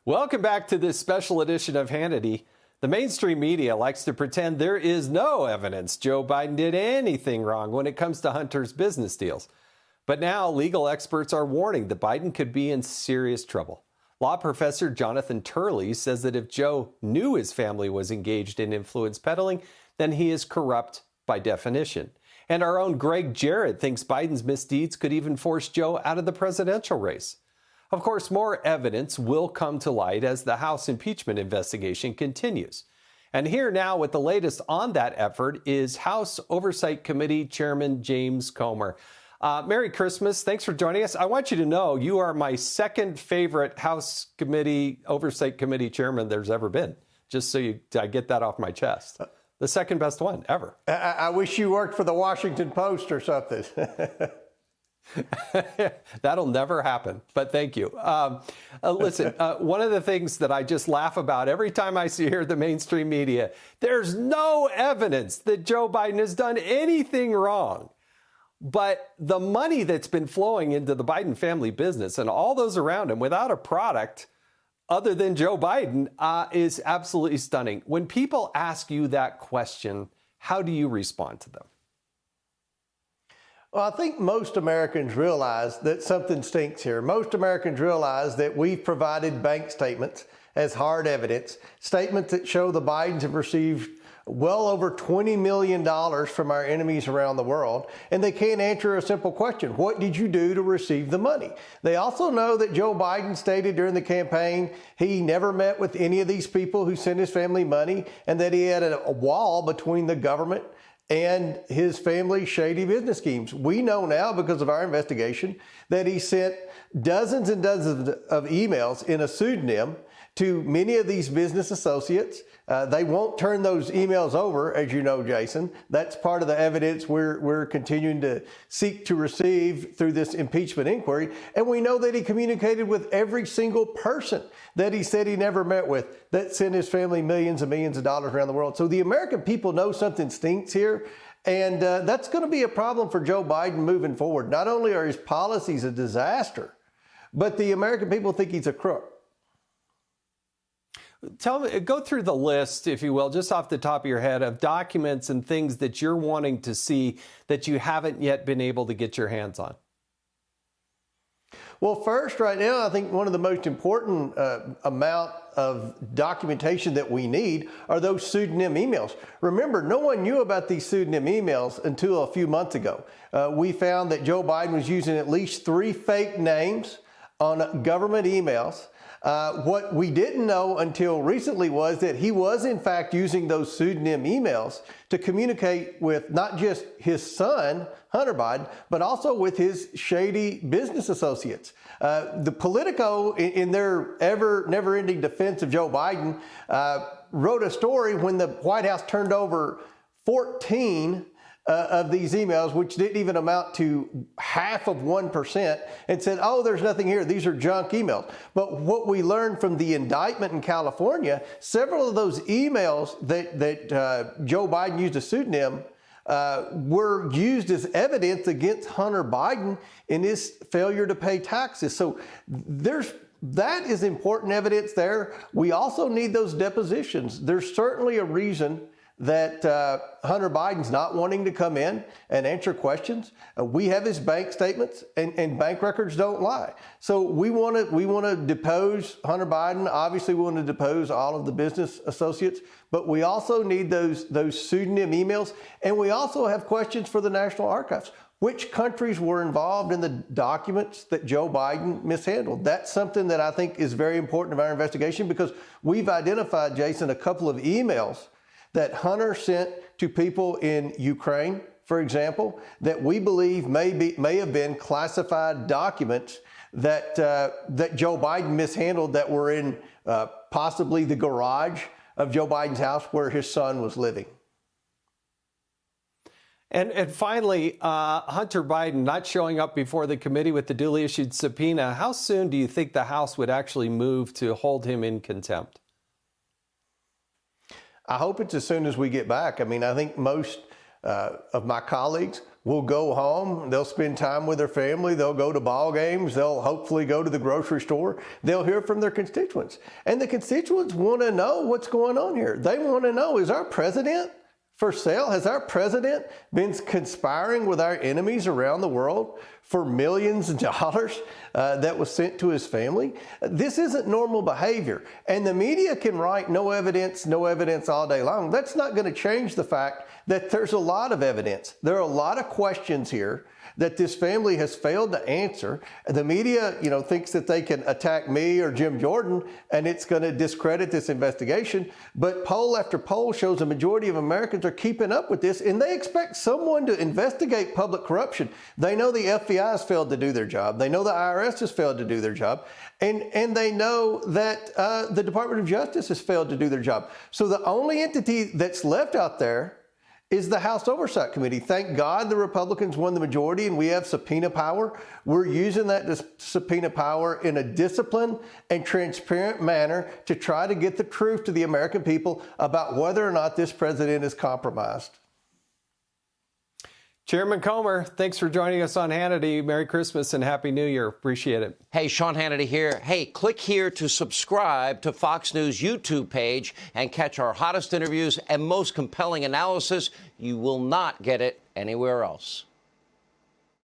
Welcome back to this special edition of Hannity. The mainstream media likes to pretend there is no evidence Joe Biden did anything wrong when it comes to Hunter's business deals. But now legal experts are warning that Biden could be in serious trouble. Law professor Jonathan Turley says that if Joe knew his family was engaged in influence peddling, then he is corrupt by definition. And our own Greg Jarrett thinks Biden's misdeeds could even force Joe out of the presidential race. Of course, more evidence will come to light as the House impeachment investigation continues. And here now with the latest on that effort is House Oversight Committee Chairman James Comer. Merry Christmas. Thanks for joining us. I want you to know you are my second favorite House Oversight Committee Chairman there's ever been, just so I get that off my chest. The second best one ever. I wish you worked for the Washington Post or something. That'll never happen, but thank you. Listen, one of the things that I just laugh about every time I hear the mainstream media, there's no evidence that Joe Biden has done anything wrong. But the money that's been flowing into the Biden family business and all those around him without a product other than Joe Biden is absolutely stunning. When people ask you that question, how do you respond to them? Well, I think most Americans realize that something stinks here. Most Americans realize that we've provided bank statements as hard evidence, statements that show the Bidens have received well over $20 million from our enemies around the world, and they can't answer a simple question: what did you do to receive the money? They also know that Joe Biden stated during the campaign he never met with any of these people who sent his family money, and that he had a wall between the government and his family's shady business schemes. We know now, because of our investigation, that he sent dozens and dozens of emails in a pseudonym to many of these business associates. They won't turn those emails over, as you know, Jason. That's part of the evidence we're continuing to seek to receive through this impeachment inquiry. And we know that he communicated with every single person that he said he never met with that sent his family millions and millions of dollars around the world. So the American people know something stinks here. And that's going to be a problem for Joe Biden moving forward. Not only are his policies a disaster, but the American people think he's a crook. Tell me, go through the list, if you will, just off the top of your head, of documents and things that you're wanting to see that you haven't yet been able to get your hands on. Well, first, right now, I think one of the most important amount of documentation that we need are those pseudonym emails. Remember, no one knew about these pseudonym emails until a few months ago. We found that Joe Biden was using at least 3 fake names on government emails. What we didn't know until recently was that he was in fact using those pseudonym emails to communicate with not just his son, Hunter Biden, but also with his shady business associates. The Politico, in their never-ending defense of Joe Biden, wrote a story when the White House turned over 14 of these emails, which didn't even amount to 0.5%, and said, oh, there's nothing here. These are junk emails. But what we learned from the indictment in California, several of those emails that Joe Biden used a pseudonym were used as evidence against Hunter Biden in his failure to pay taxes. So that is important evidence there. We also need those depositions. There's certainly a reason that Hunter Biden's not wanting to come in and answer questions. We have his bank statements, and bank records don't lie. So we want to depose Hunter Biden. Obviously, we want to depose all of the business associates, but we also need those pseudonym emails, and we also have questions for the National Archives. Which countries were involved in the documents that Joe Biden mishandled? That's something that I think is very important of our investigation, because we've identified, Jason, a couple of emails that Hunter sent to people in Ukraine, for example, that we believe may have been classified documents that Joe Biden mishandled, that were in possibly the garage of Joe Biden's house where his son was living. And finally, Hunter Biden not showing up before the committee with the duly issued subpoena. How soon do you think the House would actually move to hold him in contempt? I hope it's as soon as we get back. I mean, I think most of my colleagues will go home. They'll spend time with their family. They'll go to ball games. They'll hopefully go to the grocery store. They'll hear from their constituents. And the constituents want to know what's going on here. They want to know, is our president for sale? Has our president been conspiring with our enemies around the world for millions of dollars that was sent to his family? This isn't normal behavior. And the media can write no evidence all day long. That's not going to change the fact that there's a lot of evidence. There are a lot of questions here that this family has failed to answer. The media, thinks that they can attack me or Jim Jordan and it's going to discredit this investigation. But poll after poll shows a majority of Americans are keeping up with this, and they expect someone to investigate public corruption. They know the FBI has failed to do their job. They know the IRS has failed to do their job. And they know that the Department of Justice has failed to do their job. So the only entity that's left out there is the House Oversight Committee. Thank God the Republicans won the majority and we have subpoena power. We're using that subpoena power in a disciplined and transparent manner to try to get the truth to the American people about whether or not this president is compromised. Chairman Comer, thanks for joining us on Hannity. Merry Christmas and Happy New Year. Appreciate it. Hey, Sean Hannity here. Hey, click here to subscribe to Fox News YouTube page and catch our hottest interviews and most compelling analysis. You will not get it anywhere else.